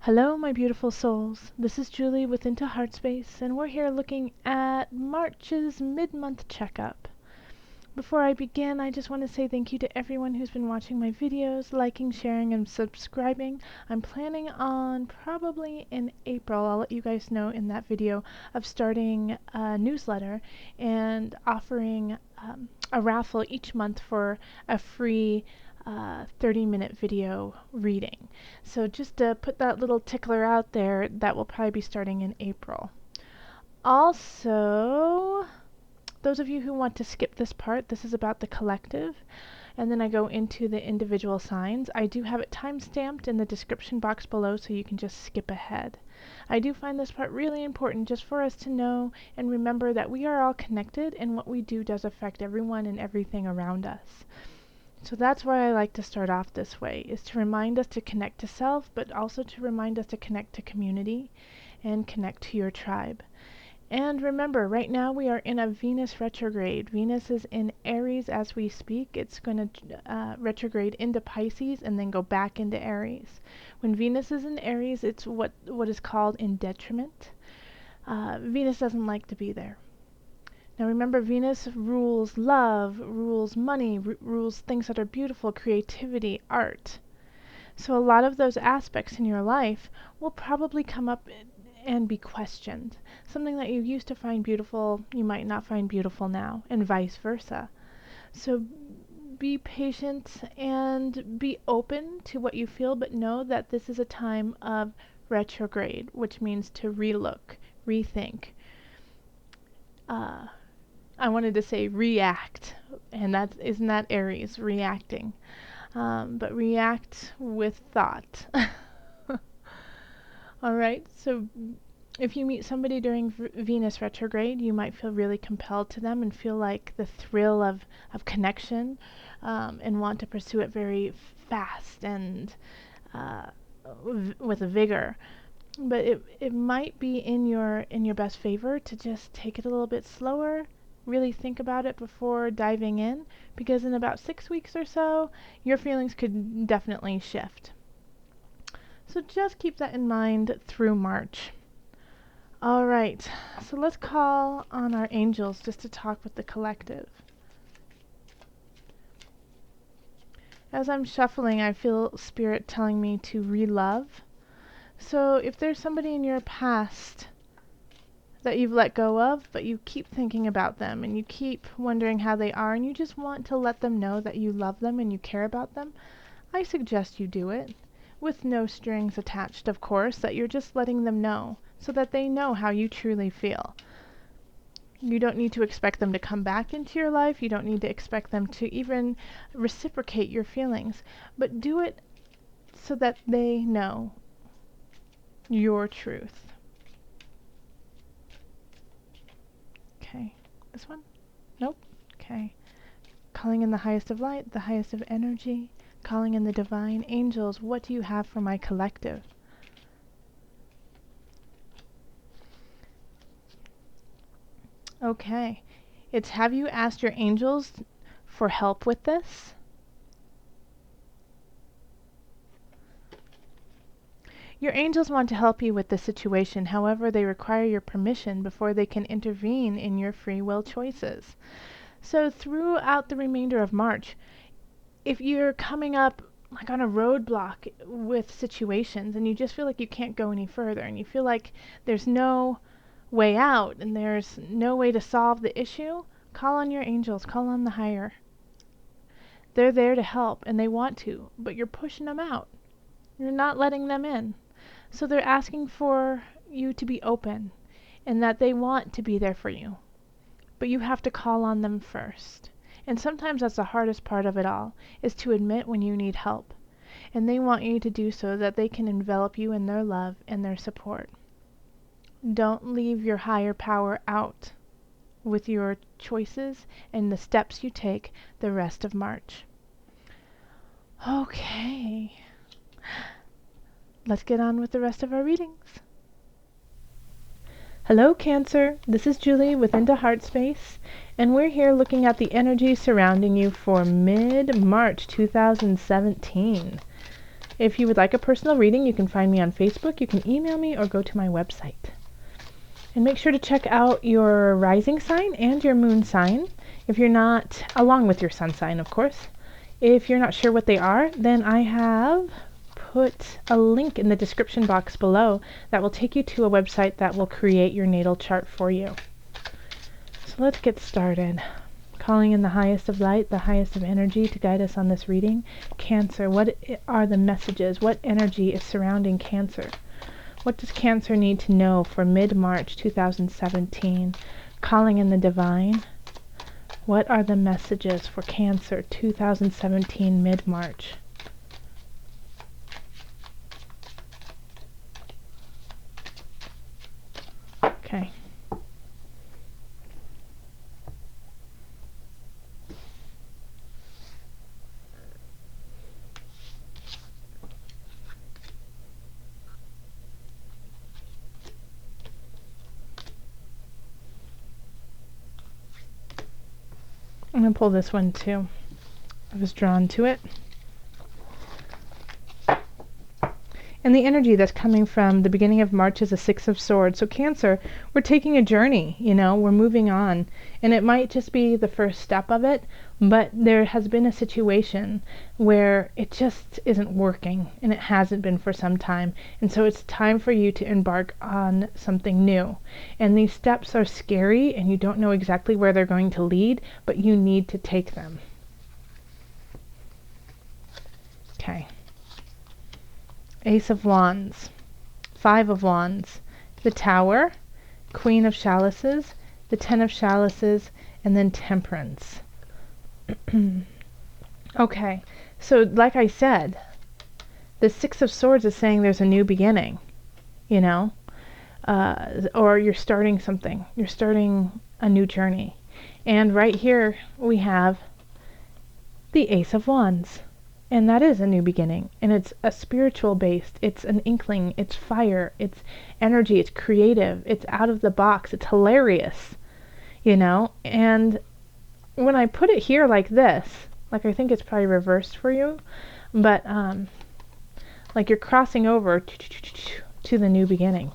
Hello, my beautiful souls. This is Julie with Heartspace, and we're here looking at March's mid-month checkup. Before I begin, I just want to say thank you to everyone who's been watching my videos, liking, sharing, and subscribing. I'm planning on probably in April, I'll let you guys know in that video, of starting a newsletter and offering a raffle each month for a free 30-minute video reading. So just to put that little tickler out there, that will probably be starting in April. Also, those of you who want to skip this part, this is about the collective, and then I go into the individual signs. I do have it time-stamped in the description box below, so you can just skip ahead. I do find this part really important just for us to know and remember that we are all connected, and what we do does affect everyone and everything around us. So that's why I like to start off this way, is to remind us to connect to self, but also to remind us to connect to community and connect to your tribe. And remember, right now we are in a Venus retrograde. Venus is in Aries as we speak. It's going to retrograde into Pisces and then go back into Aries. When Venus is in Aries, it's what is called in detriment. Venus doesn't like to be there. Now remember, Venus rules love, rules money, rules things that are beautiful, creativity, art. So a lot of those aspects in your life will probably come up and be questioned. Something that you used to find beautiful, you might not find beautiful now, and vice versa. So be patient and be open to what you feel, but know that this is a time of retrograde, which means to relook, rethink. I wanted to say react, and isn't that Aries, reacting? But react with thought. Alright, so if you meet somebody during Venus retrograde, you might feel really compelled to them and feel like the thrill of connection, and want to pursue it very fast and with vigor. But it might be in your best favor to just take it a little bit slower, really think about it before diving in, because in about 6 weeks or so, your feelings could definitely shift. So just keep that in mind through March. Alright, so let's call on our angels just to talk with the collective. As I'm shuffling, I feel Spirit telling me to re-love. So if there's somebody in your past that you've let go of, but you keep thinking about them and you keep wondering how they are, and you just want to let them know that you love them and you care about them, I suggest you do it. With no strings attached, of course, that you're just letting them know, so that they know how you truly feel. You don't need to expect them to come back into your life. You don't need to expect them to even reciprocate your feelings. But do it so that they know your truth. Okay, this one? Nope. Okay. Calling in the highest of light, the highest of energy, calling in the divine angels. What do you have for my collective? Okay. It's, have you asked your angels for help with this? Your angels want to help you with the situation. However, they require your permission before they can intervene in your free will choices. So throughout the remainder of March, if you're coming up like on a roadblock with situations and you just feel like you can't go any further and you feel like there's no way out and there's no way to solve the issue, call on your angels, call on the higher. They're there to help and they want to, but you're pushing them out. You're not letting them in. So they're asking for you to be open and that they want to be there for you. But you have to call on them first. And sometimes that's the hardest part of it all, is to admit when you need help. And they want you to do so that they can envelop you in their love and their support. Don't leave your higher power out with your choices and the steps you take the rest of March. Okay. Let's get on with the rest of our readings. Hello Cancer, this is Julie with Heartspace, and we're here looking at the energy surrounding you for mid-March 2017. If you would like a personal reading, you can find me on Facebook, you can email me, or go to my website. And make sure to check out your rising sign and your moon sign, if you're not, along with your sun sign, of course. If you're not sure what they are, then I have put a link in the description box below that will take you to a website that will create your natal chart for you. So let's get started. Calling in the highest of light, the highest of energy to guide us on this reading. Cancer, what are the messages? What energy is surrounding Cancer? What does Cancer need to know for mid-March 2017? Calling in the divine. What are the messages for Cancer 2017 mid-March? Okay. I'm going to pull this one too. I was drawn to it. And the energy that's coming from the beginning of March is a Six of Swords. So Cancer, we're taking a journey, we're moving on. And it might just be the first step of it, but there has been a situation where it just isn't working, and it hasn't been for some time. And so it's time for you to embark on something new. And these steps are scary, and you don't know exactly where they're going to lead, but you need to take them. Okay. Ace of Wands, Five of Wands, the Tower, Queen of Chalices, the Ten of Chalices, and then Temperance. Okay, so like I said, the Six of Swords is saying there's a new beginning, or you're starting something. You're starting a new journey. And right here we have the Ace of Wands. And that is a new beginning, and it's a spiritual based, it's an inkling, it's fire, it's energy, it's creative, it's out of the box, it's hilarious, and when I put it here like this, like I think it's probably reversed for you, but like you're crossing over to the new beginning.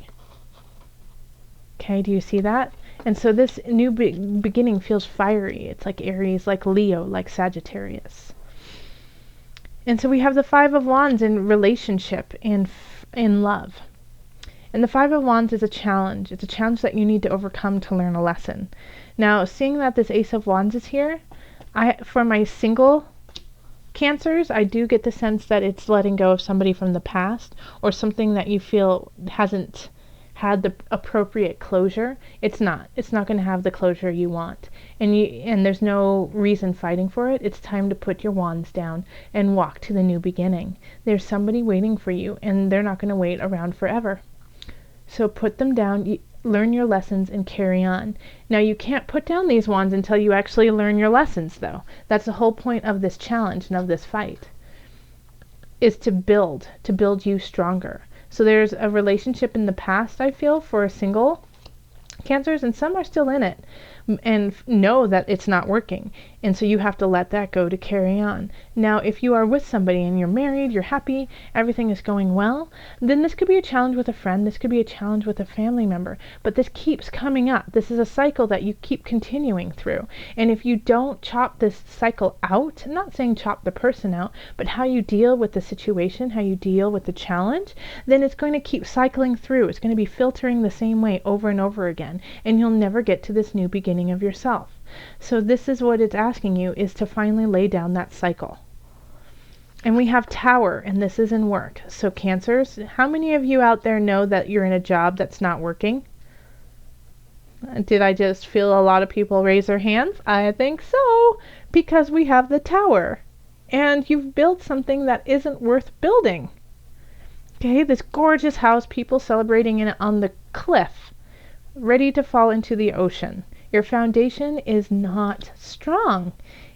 Okay, do you see that? And so this new beginning feels fiery. It's like Aries, like Leo, like Sagittarius. And so we have the Five of Wands in relationship, in love. And the Five of Wands is a challenge. It's a challenge that you need to overcome to learn a lesson. Now, seeing that this Ace of Wands is here, for my single Cancers, I do get the sense that it's letting go of somebody from the past, or something that you feel hasn't had the appropriate closure. It's not going to have the closure you want, and there's no reason fighting for it. It's time to put your wands down and walk to the new beginning. There's somebody waiting for you, and they're not going to wait around forever. So put them down, learn your lessons, and carry on. Now, you can't put down these wands until you actually learn your lessons, though. That's the whole point of this challenge and of this fight, is to build you stronger. So there's a relationship in the past, I feel, for single Cancers, and some are still in it and know that it's not working. And so you have to let that go to carry on. Now, if you are with somebody and you're married, you're happy, everything is going well, then this could be a challenge with a friend, this could be a challenge with a family member, but this keeps coming up. This is a cycle that you keep continuing through. And if you don't chop this cycle out, I'm not saying chop the person out, but how you deal with the situation, how you deal with the challenge, then it's going to keep cycling through. It's going to be filtering the same way over and over again, and you'll never get to this new beginning of yourself. So this is what it's asking you, is to finally lay down that cycle. And we have Tower, and this is in work. So Cancers, how many of you out there know that you're in a job that's not working? Did I just feel a lot of people raise their hands? I think so, because we have the Tower. And you've built something that isn't worth building. Okay, this gorgeous house, people celebrating in it on the cliff, ready to fall into the ocean. Your foundation is not strong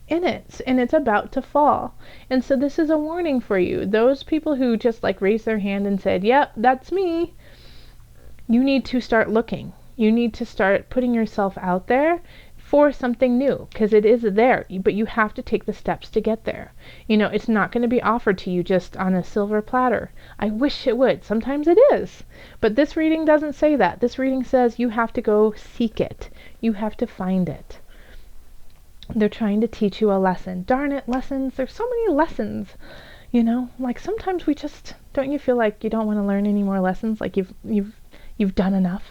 in it, and it's about to fall. And so this is a warning for you. Those people who just raised their hand and said, yep, that's me, you need to start looking. You need to start putting yourself out there for something new, because it is there, but you have to take the steps to get there. You know, it's not going to be offered to you just on a silver platter. I wish it would. Sometimes it is. But this reading doesn't say that. This reading says you have to go seek it. You have to find it. They're trying to teach you a lesson. Darn it, lessons. There's so many lessons. You know, like sometimes we just, don't you feel like you don't want to learn any more lessons? Like you've done enough?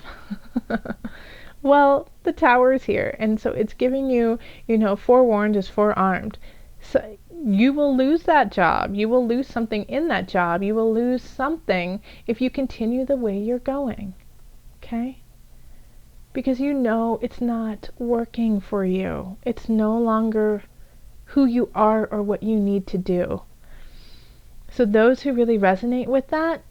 Well, the Tower is here, and so it's giving you, you know, forewarned is forearmed. So you will lose that job. You will lose something in that job. You will lose something if you continue the way you're going. Okay? Because you know it's not working for you. It's no longer who you are or what you need to do. So those who really resonate with that,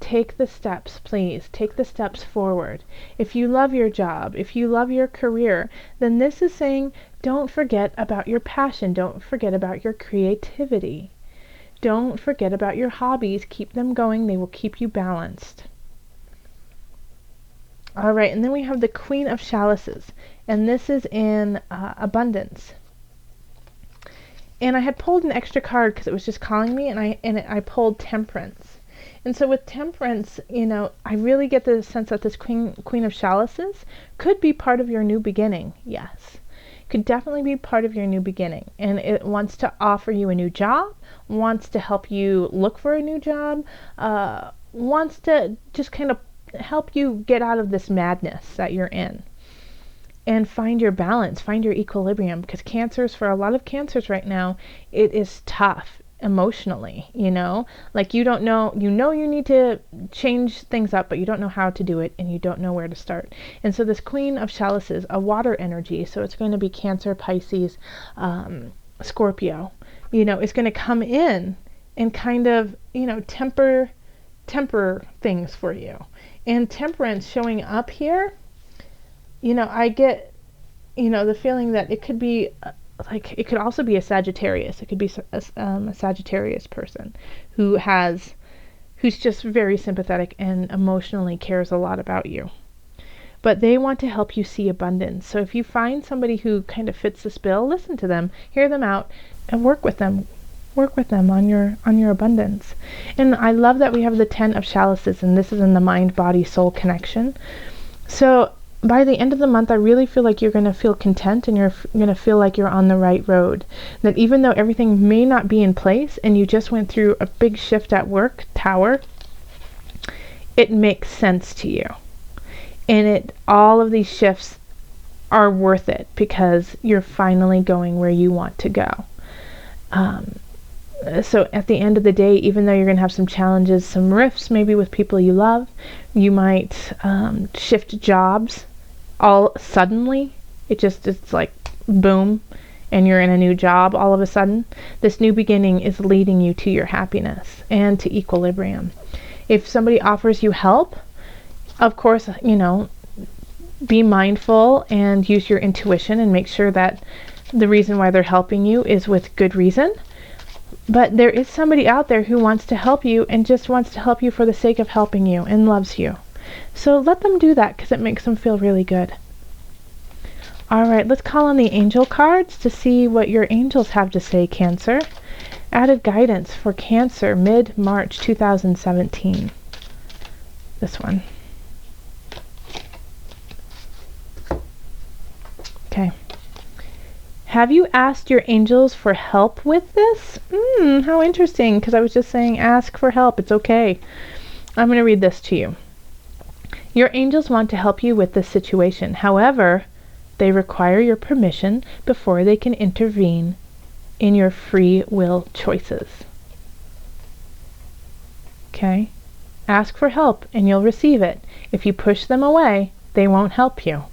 take the steps, please. Take the steps forward. If you love your job, if you love your career, then this is saying don't forget about your passion. Don't forget about your creativity. Don't forget about your hobbies. Keep them going. They will keep you balanced. All right, and then we have the Queen of Chalices, and this is in abundance. And I had pulled an extra card because it was just calling me, and I pulled Temperance. And so with Temperance, you know, I really get the sense that this Queen of Chalices could be part of your new beginning. Yes. Could definitely be part of your new beginning. And it wants to offer you a new job, wants to help you look for a new job, wants to just kind of help you get out of this madness that you're in. And find your balance, find your equilibrium. Because cancers, for a lot of cancers right now, it is tough emotionally, you know, like you don't know, you need to change things up, but you don't know how to do it, and you don't know where to start. And so this Queen of Chalices, a water energy, so it's going to be Cancer, Pisces, Scorpio, you know, it's going to come in and kind of, you know, temper things for you. And Temperance showing up here, you know, I get, you know, the feeling that it could be like, it could also be a Sagittarius. It could be a Sagittarius person who's just very sympathetic and emotionally cares a lot about you. But they want to help you see abundance. So if you find somebody who kind of fits this bill, listen to them, hear them out, and work with them. Work with them on your abundance. And I love that we have the 10 of Chalices, and this is in the mind, body, soul connection. So by the end of the month, I really feel like you're going to feel content, and you're going to feel like you're on the right road. That even though everything may not be in place and you just went through a big shift at work, Tower, it makes sense to you. And all of these shifts are worth it because you're finally going where you want to go. So at the end of the day, even though you're going to have some challenges, some rifts maybe with people you love, you might shift jobs all suddenly. It's like boom, and you're in a new job all of a sudden. This new beginning is leading you to your happiness and to equilibrium. If somebody offers you help, of course, you know, be mindful and use your intuition and make sure that the reason why they're helping you is with good reason. But there is somebody out there who wants to help you and just wants to help you for the sake of helping you and loves you. So let them do that because it makes them feel really good. All right, let's call on the angel cards to see what your angels have to say, Cancer. Added guidance for Cancer, mid-March 2017. This one. Okay. Have you asked your angels for help with this? How interesting, because I was just saying ask for help. It's okay. I'm going to read this to you. Your angels want to help you with this situation. However, they require your permission before they can intervene in your free will choices. Okay? Ask for help and you'll receive it. If you push them away, they won't help you.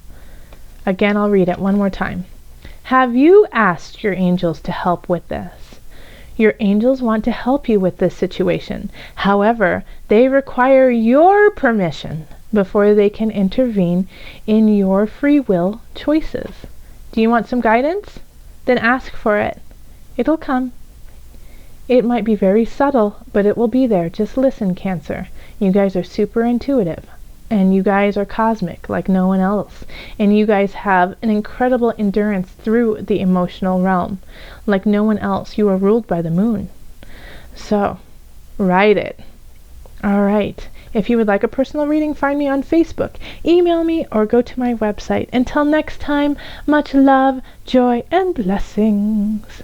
Again, I'll read it one more time. Have you asked your angels to help with this? Your angels want to help you with this situation. However, they require your permission before they can intervene in your free will choices. Do you want some guidance? Then ask for it. It'll come. It might be very subtle, but it will be there. Just listen, Cancer. You guys are super intuitive, and you guys are cosmic like no one else, and you guys have an incredible endurance through the emotional realm like no one else. You are ruled by the moon. So, write it. Alright, if you would like a personal reading, find me on Facebook, email me, or go to my website. Until next time, much love, joy, and blessings.